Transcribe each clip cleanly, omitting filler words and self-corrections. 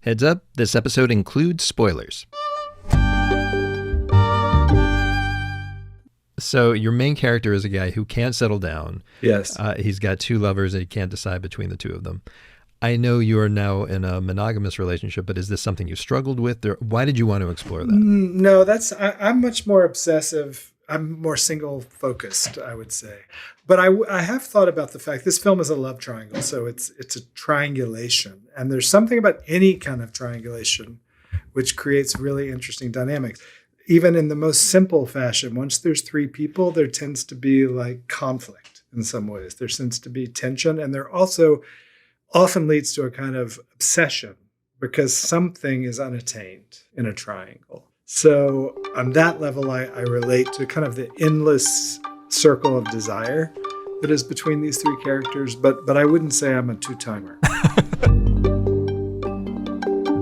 Heads up, this episode includes spoilers. So your main character is a guy who can't settle down. Yes. He's got two lovers and he can't decide between the two of them. I know you are now in a monogamous relationship, but is this something you struggled with? Or why did you want to explore that? No, I'm much more obsessive. I'm more single focused, I would say. But I have thought about the fact this film is a love triangle, so it's a triangulation. And there's something about any kind of triangulation which creates really interesting dynamics. Even in the most simple fashion, once there's three people, there tends to be like conflict in some ways. There tends to be tension, and there also often leads to a kind of obsession because something is unattained in a triangle. So on that level, I relate to kind of the endless circle of desire that is between these three characters, but I wouldn't say I'm a two-timer.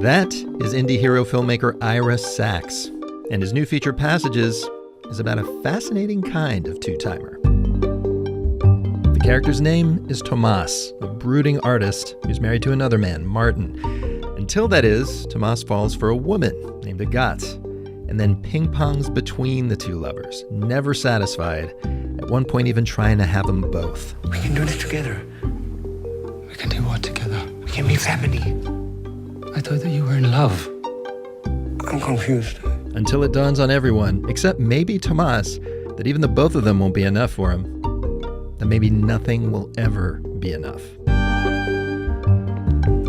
That is indie hero filmmaker Ira Sachs, and his new feature Passages is about a fascinating kind of two-timer. The character's name is Tomas, a brooding artist who's married to another man, Martin. Until that is, Tomas falls for a woman named Agathe, and then ping-pongs between the two lovers, never satisfied, at one point even trying to have them both. We can do this together. We can do what together? We can be family. I thought that you were in love. I'm confused. Until it dawns on everyone, except maybe Tomas, that even the both of them won't be enough for him. That maybe nothing will ever be enough.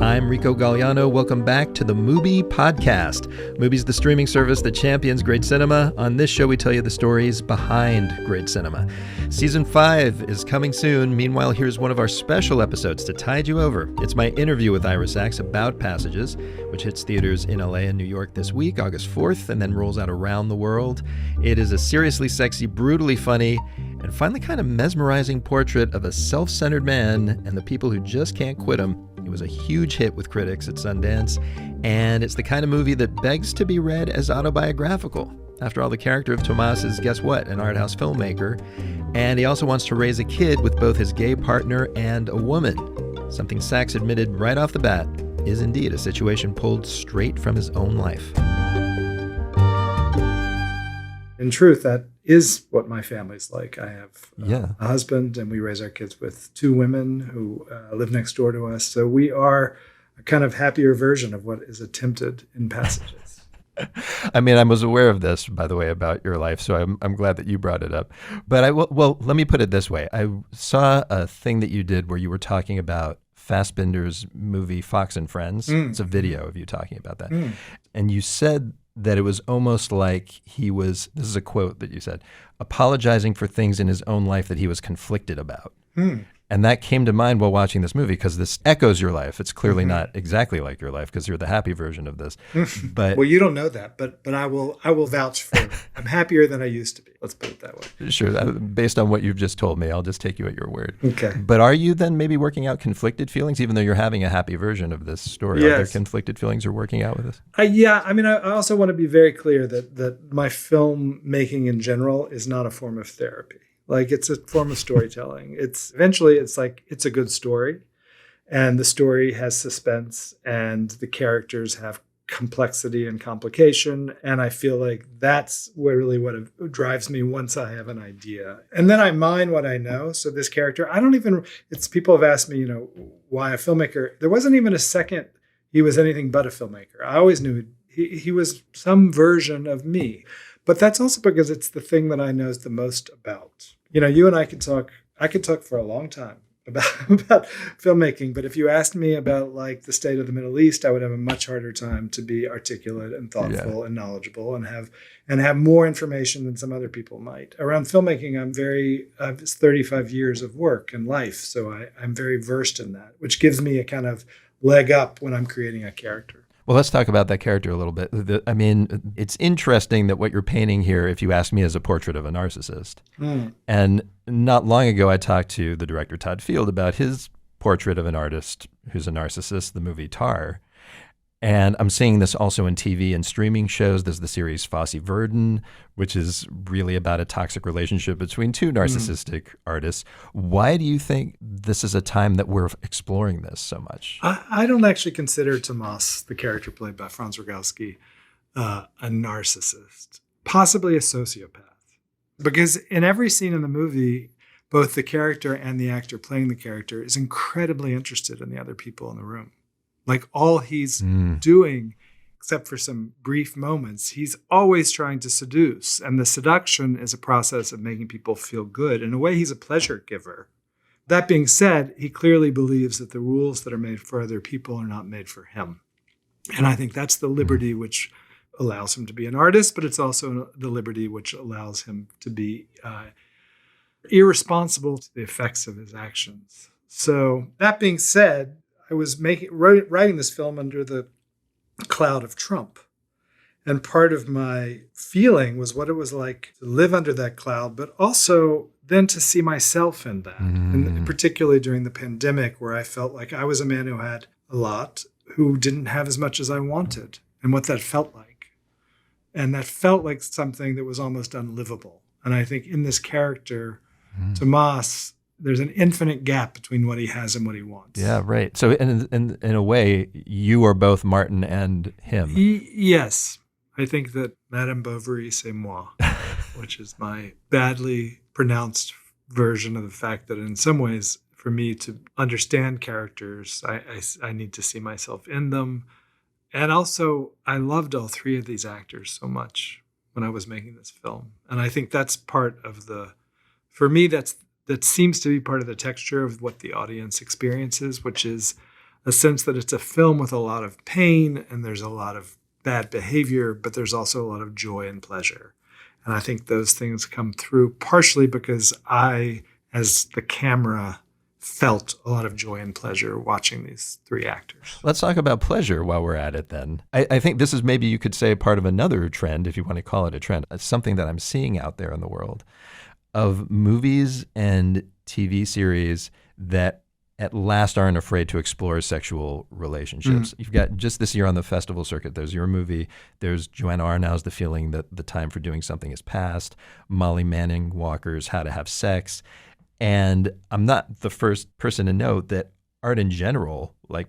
I'm Rico Gagliano. Welcome back to the MUBI Podcast. MUBI's the streaming service that champions great cinema. On this show, we tell you the stories behind great cinema. Season 5 is coming soon. Meanwhile, here's one of our special episodes to tide you over. It's my interview with Ira Sachs about Passages, which hits theaters in LA and New York this week, August 4th, and then rolls out around the world. It is a seriously sexy, brutally funny, and finally kind of mesmerizing portrait of a self-centered man and the people who just can't quit him. It was a huge hit with critics at Sundance, and it's the kind of movie that begs to be read as autobiographical. After all, the character of Tomas is, guess what, an art house filmmaker, and he also wants to raise a kid with both his gay partner and a woman. Something Sachs admitted right off the bat is indeed a situation pulled straight from his own life. In truth, that is what my family's like. I have a husband, and we raise our kids with two women who live next door to us. So we are a kind of happier version of what is attempted in Passages. I mean, I was aware of this, by the way, about your life, so I'm glad that you brought it up. But let me put it this way. I saw a thing that you did where you were talking about Fassbinder's movie Fox and Friends. It's a video of you talking about that. And you said that it was almost like he was, this is a quote that you said, apologizing for things in his own life that he was conflicted about. And that came to mind while watching this movie because this echoes your life. It's clearly not exactly like your life because you're the happy version of this. But well, you don't know that, but I will vouch for it. I'm happier than I used to be. Let's put it that way. Sure. Based on what you've just told me, I'll just take you at your word. Okay. But are you then maybe working out conflicted feelings, even though you're having a happy version of this story? Yes. Are there conflicted feelings you're working out with this? Yeah. I mean, I also want to be very clear that my film making in general is not a form of therapy. Like, it's a form of storytelling. It's a good story, and the story has suspense, and the characters have complexity and complication. And I feel like that's really what drives me once I have an idea. And then I mine what I know. So this character, people have asked me, why a filmmaker? There wasn't even a second he was anything but a filmmaker. I always knew he was some version of me. But that's also because it's the thing that I know the most about. You and I could talk for a long time about filmmaking, but if you asked me about like the state of the Middle East, I would have a much harder time to be articulate and thoughtful and knowledgeable and have more information than some other people might. Around filmmaking, it's 35 years of work and life, so I'm very versed in that, which gives me a kind of leg up when I'm creating a character. Well, let's talk about that character a little bit. I mean, it's interesting that what you're painting here, if you ask me, is a portrait of a narcissist. And not long ago, I talked to the director, Todd Field, about his portrait of an artist who's a narcissist, the movie Tar. And I'm seeing this also in TV and streaming shows. There's the series Fosse Virden, which is really about a toxic relationship between two narcissistic artists. Why do you think this is a time that we're exploring this so much? I don't actually consider Tomas, the character played by Franz Rogowski, a narcissist, possibly a sociopath. Because in every scene in the movie, both the character and the actor playing the character is incredibly interested in the other people in the room. Like all he's doing, except for some brief moments, he's always trying to seduce. And the seduction is a process of making people feel good. In a way, he's a pleasure giver. That being said, he clearly believes that the rules that are made for other people are not made for him. And I think that's the liberty which allows him to be an artist, but it's also the liberty which allows him to be irresponsible to the effects of his actions. So that being said, I was writing this film under the cloud of Trump. And part of my feeling was what it was like to live under that cloud, but also then to see myself in that. And particularly during the pandemic, where I felt like I was a man who had a lot, who didn't have as much as I wanted, and what that felt like. And that felt like something that was almost unlivable. And I think in this character, Tomas, there's an infinite gap between what he has and what he wants. Yeah, right. So in a way, you are both Martin and him. Yes. I think that Madame Bovary, c'est moi, which is my badly pronounced version of the fact that in some ways, for me to understand characters, I need to see myself in them. And also, I loved all three of these actors so much when I was making this film. And I think that's part of for me, that seems to be part of the texture of what the audience experiences, which is a sense that it's a film with a lot of pain and there's a lot of bad behavior, but there's also a lot of joy and pleasure. And I think those things come through partially because I, as the camera, felt a lot of joy and pleasure watching these three actors. Let's talk about pleasure while we're at it then. I think this is maybe you could say part of another trend, if you want to call it a trend. It's something that I'm seeing out there in the world of movies and TV series that at last aren't afraid to explore sexual relationships. You've got just this year on the festival circuit, there's your movie, there's Joanna Arnau's The Feeling That the Time for Doing Something Is Past, Molly Manning Walker's How to Have Sex. And I'm not the first person to note that art in general, like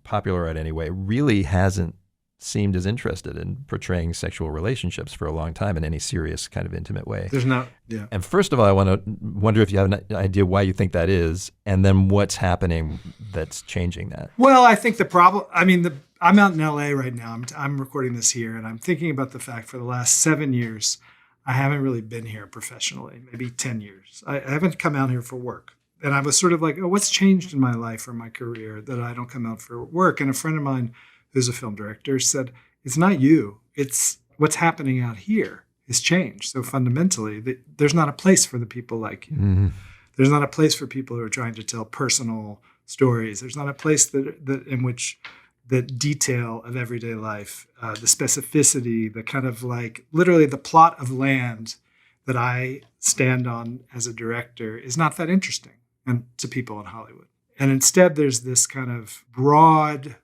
popular art anyway, really hasn't seemed as interested in portraying sexual relationships for a long time in any serious kind of intimate way. There's not, yeah. And first of all, I wonder if you have an idea why you think that is, and then what's happening that's changing that. Well, I think the problem, I'm out in LA right now. I'm recording this here, and I'm thinking about the fact for the last 7 years, I haven't really been here professionally, maybe 10 years. I haven't come out here for work. And I was sort of like, oh, what's changed in my life or my career that I don't come out for work? And a friend of mine who's a film director said, it's not you, it's what's happening out here has changed. So fundamentally, there's not a place for the people like you. There's not a place for people who are trying to tell personal stories. There's not a place that in which the detail of everyday life, the specificity, the kind of like literally the plot of land that I stand on as a director is not that interesting and to people in Hollywood. And instead, there's this kind of broad,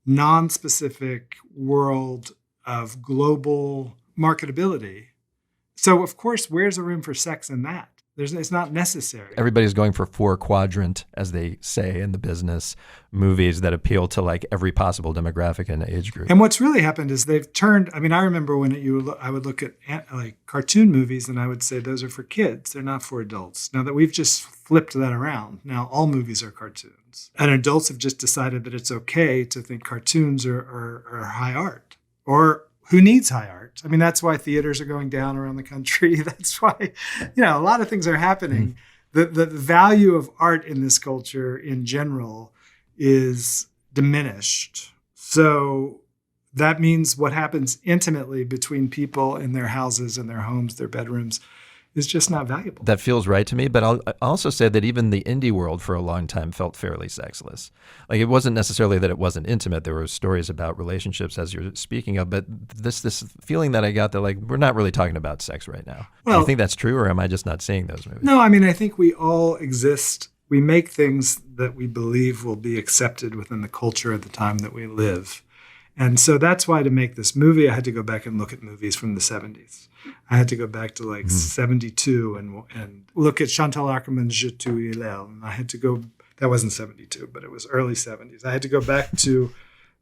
non-specific world of global marketability. So, of course, where's the room for sex in that? It's not necessary. Everybody's going for 4-quadrant, as they say in the business, movies that appeal to like every possible demographic and age group. And what's really happened is they've turned, I remember when I would look at like cartoon movies and I would say those are for kids. They're not for adults. Now that we've just flipped that around, now all movies are cartoons. And adults have just decided that it's okay to think cartoons are high art. Or who needs high art? That's why theaters are going down around the country. That's why, a lot of things are happening. The value of art in this culture in general is diminished. So that means what happens intimately between people in their houses and their homes, their bedrooms, is just not valuable. That feels right to me, but I'll also say that even the indie world for a long time felt fairly sexless. Like it wasn't necessarily that it wasn't intimate. There were stories about relationships as you're speaking of, but this feeling that I got that like we're not really talking about sex right now. Well, do you think that's true, or am I just not seeing those movies? No, I think we all exist. We make things that we believe will be accepted within the culture at the time that we live. And so that's why to make this movie, I had to go back and look at movies from the 70s. I had to go back to like 72 and look at Chantal Akerman's Je t'aime Hillel. And I had to go, that wasn't 72, but it was early 70s. I had to go back to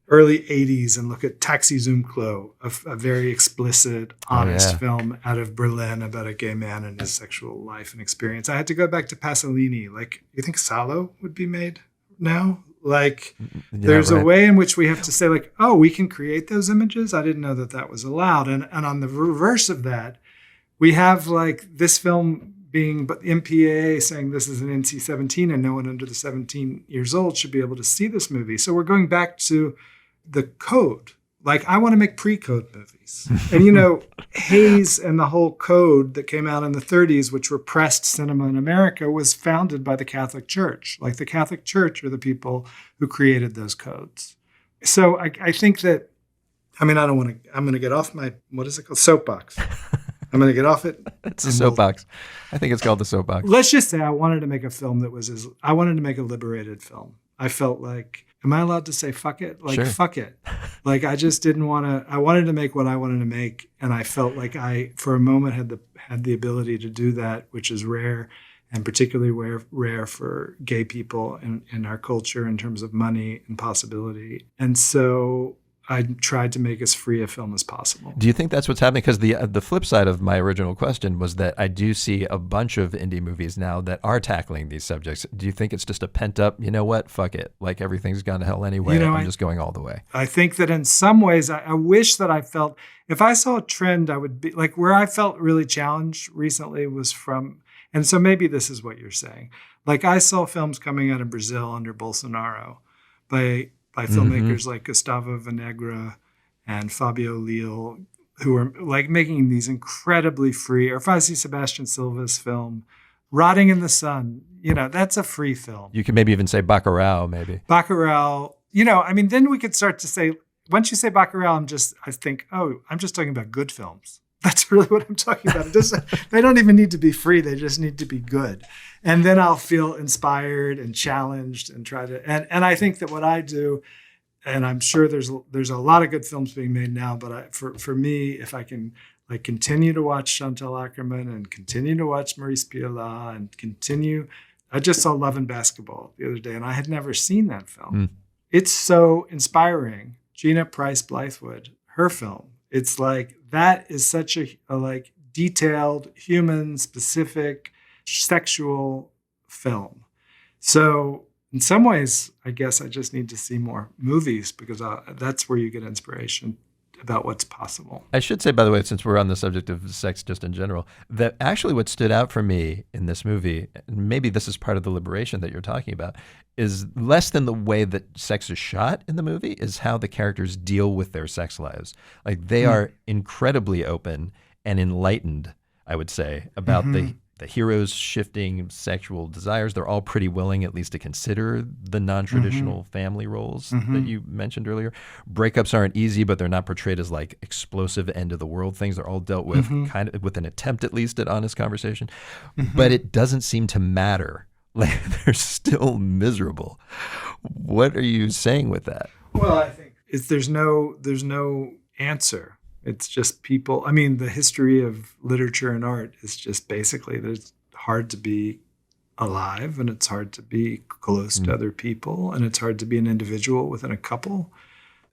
early 80s and look at Taxi Zum Klo, a very explicit, honest film out of Berlin about a gay man and his sexual life and experience. I had to go back to Pasolini. Like, you think Salo would be made now? Like, there's a way in which we have to say, like, oh, we can create those images. I didn't know that that was allowed. And on the reverse of that, we have like this film being MPAA saying this is an NC-17 and no one under the 17 years old should be able to see this movie. So we're going back to the code. Like, I want to make pre-code movies. And, you know, Hayes and the whole code that came out in the 30s, which repressed cinema in America, was founded by the Catholic Church. Like, the Catholic Church are the people who created those codes. So I think that, I mean, I'm going to get off my, what is it called? Soapbox. I'm going to get off it. It's a soapbox. I think it's called the soapbox. Let's just say I wanted to make a film that was I wanted to make a liberated film. I felt like, am I allowed to say fuck it? Like, sure. Fuck it. Like, I just didn't want to, I wanted to make what I wanted to make. And I felt like I, for a moment, had the ability to do that, which is rare, and particularly rare for gay people in our culture in terms of money and possibility. And so I tried to make as free a film as possible. Do you think that's what's happening? Because the flip side of my original question was that I do see a bunch of indie movies now that are tackling these subjects. Do you think it's just a pent up, you know what, fuck it, like everything's gone to hell anyway, I'm just going all the way? I think that in some ways, I wish that I felt, if I saw a trend, I would be, like, where I felt really challenged recently was from, and so maybe this is what you're saying. Like, I saw films coming out of Brazil under Bolsonaro by filmmakers like Gustavo Vinegra and Fabio Leal, who are like making these incredibly free, or if I see Sebastian Silva's film, Rotting in the Sun, you know, that's a free film. You could maybe even say Bacurau, maybe. Bacurau, you know, I mean, then we could start to say, once you say Bacurau, I think, oh, I'm just talking about good films. That's really what I'm talking about. They don't even need to be free. They just need to be good. And then I'll feel inspired and challenged and try to, and I think that what I do, and I'm sure there's a lot of good films being made now, but for me, if I can like continue to watch Chantal Akerman and continue to watch Maurice Pialat and continue, I just saw Love and Basketball the other day and I had never seen that film. It's so inspiring. Gina Price Blythewood, her film. It's like, that is such a like detailed, human, specific, sexual film. So in some ways, I guess I just need to see more movies because that's where you get inspiration about what's possible. I should say, by the way, since we're on the subject of sex just in general, that actually what stood out for me in this movie, and maybe this is part of the liberation that you're talking about, is less than the way that sex is shot in the movie, is how the characters deal with their sex lives. Like, they are incredibly open and enlightened, I would say, about the hero's shifting sexual desires. They're all pretty willing at least to consider the non-traditional family roles that you mentioned earlier. Breakups aren't easy, but they're not portrayed as like explosive end of the world things. They're all dealt with kind of with an attempt at least at honest conversation. But it doesn't seem to matter. Like, they're still miserable. What are you saying with that? Well, I think there's no answer. It's just people. I mean, the history of literature and art is just basically that it's hard to be alive and it's hard to be close to other people and it's hard to be an individual within a couple.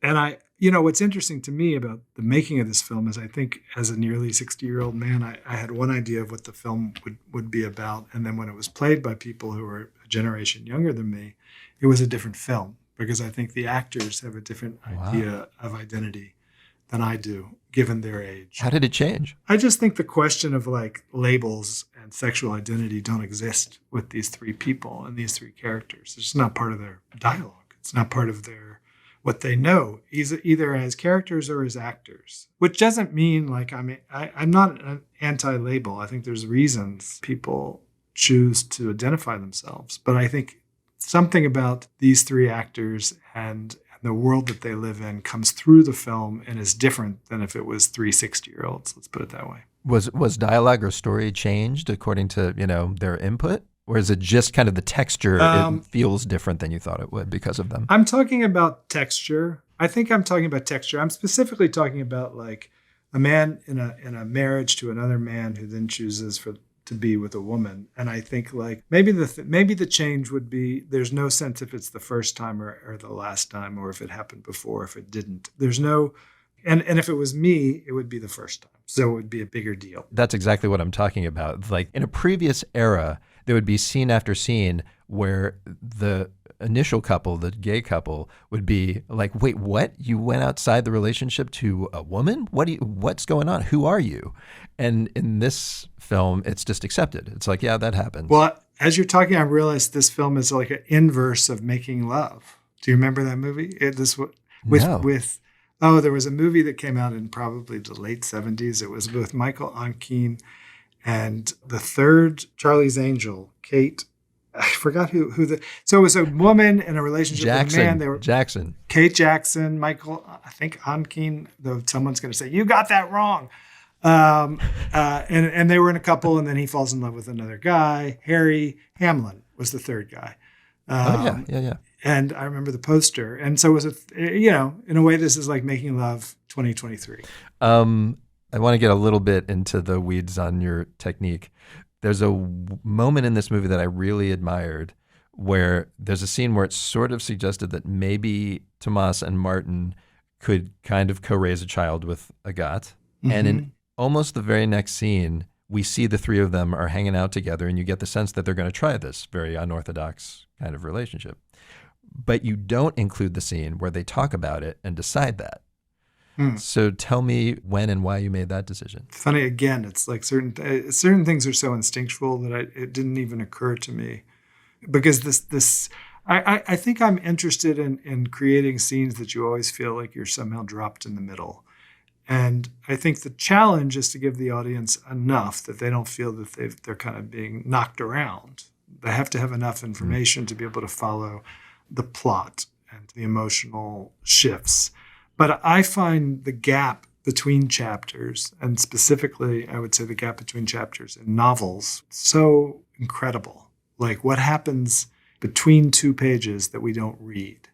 And what's interesting to me about the making of this film is I think as a nearly 60-year-old man, I had one idea of what the film would be about. And then when it was played by people who were a generation younger than me, it was a different film because I think the actors have a different idea of identity than I do, given their age. How did it change? I just think the question of like labels and sexual identity don't exist with these three people and these three characters. It's not part of their dialogue. It's not part of what they know, either as characters or as actors. Which doesn't mean like, I'm not an anti-label. I think there's reasons people choose to identify themselves. But I think something about these three actors and the world that they live in comes through the film and is different than if it was 3 60-year-olds. Let's put it that way. Was dialogue or story changed according to, their input? Or is it just kind of the texture, it feels different than you thought it would because of them? I'm talking about texture. I think I'm talking about texture. I'm specifically talking about like a man in a marriage to another man who then chooses to be with a woman. And I think like maybe the change would be there's no sense if it's the first time or the last time, or if it happened before, if it didn't. There's no, and if it was me, it would be the first time. So it would be a bigger deal. That's exactly what I'm talking about. Like in a previous era, there would be scene after scene where the initial couple, the gay couple, would be like, wait, what? You went outside the relationship to a woman? What's going on? Who are you? And in this film, it's just accepted. It's like, yeah, that happens. Well, as you're talking, I realized this film is like an inverse of Making Love. Do you remember that movie? There was a movie that came out in probably the late 70s. It was with Michael Onkeen and the third Charlie's Angel, Kate. I forgot so it was a woman in a relationship with a man. They were Jackson. Kate Jackson, Michael, I think Onkeen, though someone's going to say, you got that wrong. And they were in a couple, and then he falls in love with another guy. Harry Hamlin was the third guy. Yeah. And I remember the poster. And so it was, in a way, this is like Making Love 2023. I want to get a little bit into the weeds on your technique. There's a moment in this movie that I really admired where there's a scene where it's sort of suggested that maybe Tomas and Martin could kind of co-raise a child with Agathe. Mm-hmm. And in almost the very next scene, we see the three of them are hanging out together, and you get the sense that they're going to try this very unorthodox kind of relationship. But you don't include the scene where they talk about it and decide that. So tell me when and why you made that decision. Funny, again, it's like certain things are so instinctual that it didn't even occur to me. Because I think I'm interested in creating scenes that you always feel like you're somehow dropped in the middle. And I think the challenge is to give the audience enough that they don't feel that they're kind of being knocked around. They have to have enough information to be able to follow the plot and the emotional shifts. But I find the gap between chapters, and specifically, I would say the gap between chapters in novels, so incredible. Like what happens between two pages that we don't read.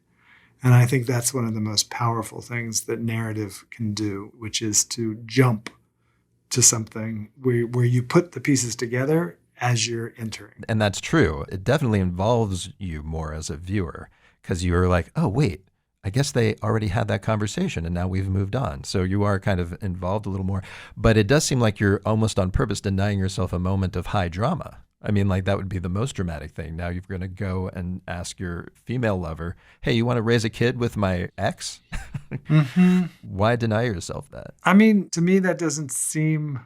And I think that's one of the most powerful things that narrative can do, which is to jump to something where you put the pieces together as you're entering. And that's true. It definitely involves you more as a viewer, because you're like, oh, wait, I guess they already had that conversation and now we've moved on. So you are kind of involved a little more. But it does seem like you're almost on purpose denying yourself a moment of high drama. I mean, like that would be the most dramatic thing. Now you're going to go and ask your female lover, hey, you want to raise a kid with my ex? Mm-hmm. Why deny yourself that? I mean, to me, that doesn't seem,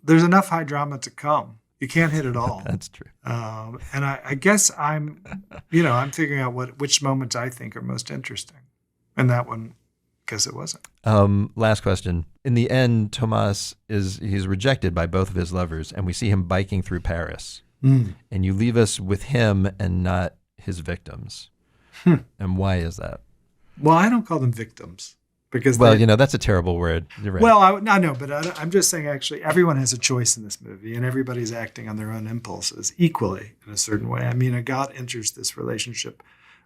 there's enough high drama to come. You can't hit it all. That's true. And I guess I'm figuring out which moments I think are most interesting. And that one, because it wasn't. Last question. In the end, Tomas he's rejected by both of his lovers, and we see him biking through Paris. And you leave us with him and not his victims. And why is that? Well, I don't call them victims. Because that's a terrible word. You're right. Well, I know, but I'm just saying, actually, everyone has a choice in this movie, and everybody's acting on their own impulses equally in a certain way. I mean, Agathe enters this relationship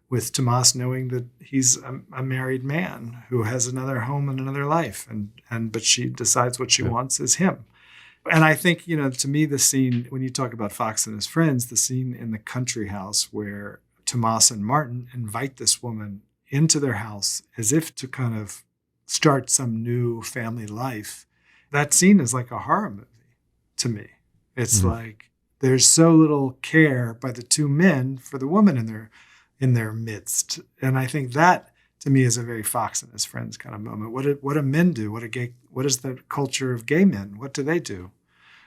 with Tomas knowing that he's a married man who has another home and another life, but she decides what she wants is him. And I think, to me, the scene, when you talk about Fox and his friends, the scene in the country house where Tomas and Martin invite this woman into their house as if to kind of start some new family life. That scene is like a horror movie to me. It's like there's so little care by the two men for the woman in their midst. And I think that to me is a very Fox and his friends kind of moment. What do men do? What is the culture of gay men? What do they do?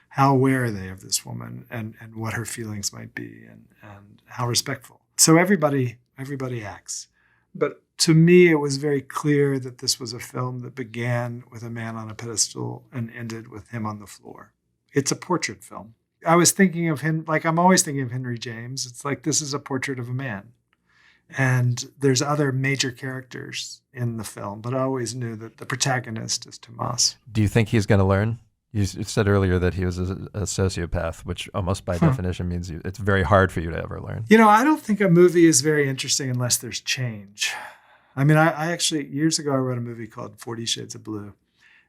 How aware are they of this woman and what her feelings might be and how respectful? So everybody acts. But to me, it was very clear that this was a film that began with a man on a pedestal and ended with him on the floor. It's a portrait film. I was thinking of him, like I'm always thinking of Henry James. It's like this is a portrait of a man. And there's other major characters in the film, but I always knew that the protagonist is Tomas. Do you think he's going to learn? You said earlier that he was a sociopath, which almost by definition means it's very hard for you to ever learn. I don't think a movie is very interesting unless there's change. I mean, I actually, years ago, I wrote a movie called 40 Shades of Blue.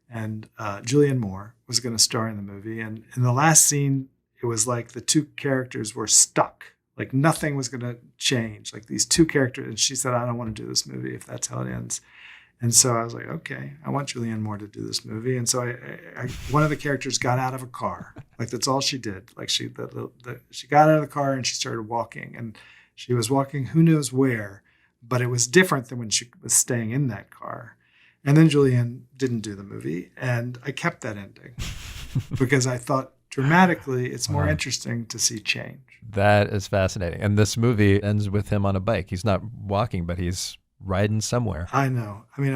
And Julianne Moore was going to star in the movie. And in the last scene, it was like the two characters were stuck. Like nothing was going to change. Like these two characters. And she said, I don't want to do this movie if that's how it ends. And so I was like, okay, I want Julianne Moore to do this movie. And so I one of the characters got out of a car. Like that's all she did. Like she got out of the car and she started walking. And she was walking who knows where. But it was different than when she was staying in that car. And then Julianne didn't do the movie. And I kept that ending because I thought dramatically it's more interesting to see change. That is fascinating. And this movie ends with him on a bike. He's not walking, but he's riding somewhere. I know. I mean,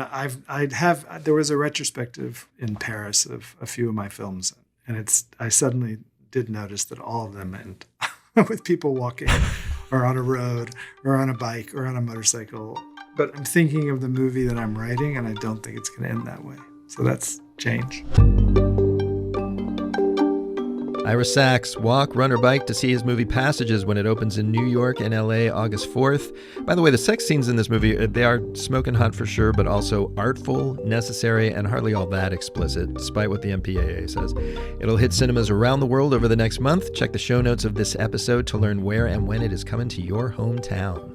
there was a retrospective in Paris of a few of my films. And I suddenly did notice that all of them end with people walking or on a road or on a bike or on a motorcycle. But I'm thinking of the movie that I'm writing, and I don't think it's going to end that way. So that's change. Ira Sachs, walk, run, or bike to see his movie Passages when it opens in New York and LA August 4th. By the way, the sex scenes in this movie, they are smoking hot for sure, but also artful, necessary, and hardly all that explicit, despite what the MPAA says. It'll hit cinemas around the world over the next month. Check the show notes of this episode to learn where and when it is coming to your hometown.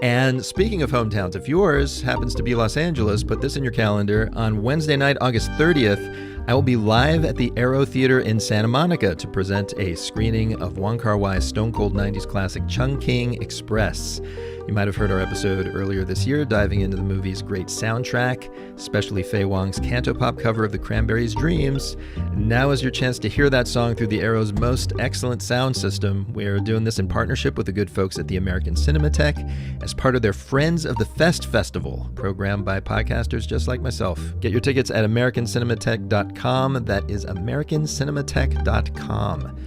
And speaking of hometowns, if yours happens to be Los Angeles, put this in your calendar. On Wednesday night, August 30th, I will be live at the Aero Theater in Santa Monica to present a screening of Wong Kar-wai's stone cold 90s classic Chungking Express. You might have heard our episode earlier this year diving into the movie's great soundtrack, especially Faye Wong's cantopop cover of the Cranberries' Dreams. Now is your chance to hear that song through the Aero's most excellent sound system. We're doing this in partnership with the good folks at the American Cinematheque as part of their Friends of the Fest Festival, programmed by podcasters just like myself. Get your tickets at americancinematheque.com. That is americancinematheque.com.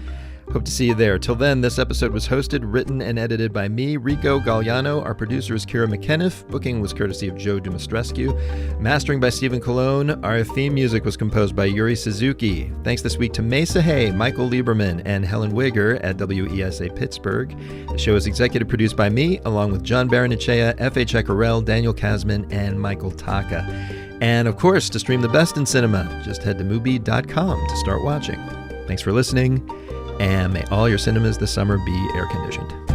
Hope to see you there. Till then, this episode was hosted, written, and edited by me, Rico Gagliano. Our producer is Kira McKenniff. Booking was courtesy of Joe Dumastrescu. Mastering by Stephen Colon. Our theme music was composed by Yuri Suzuki. Thanks this week to Mesa Hay, Michael Lieberman, and Helen Wigger at WESA Pittsburgh. The show is executive produced by me, along with John Baranachea, F.A. Ceccarel, Daniel Kasman, and Michael Taka. And of course, to stream the best in cinema, just head to MUBI.com to start watching. Thanks for listening. And may all your cinemas this summer be air-conditioned.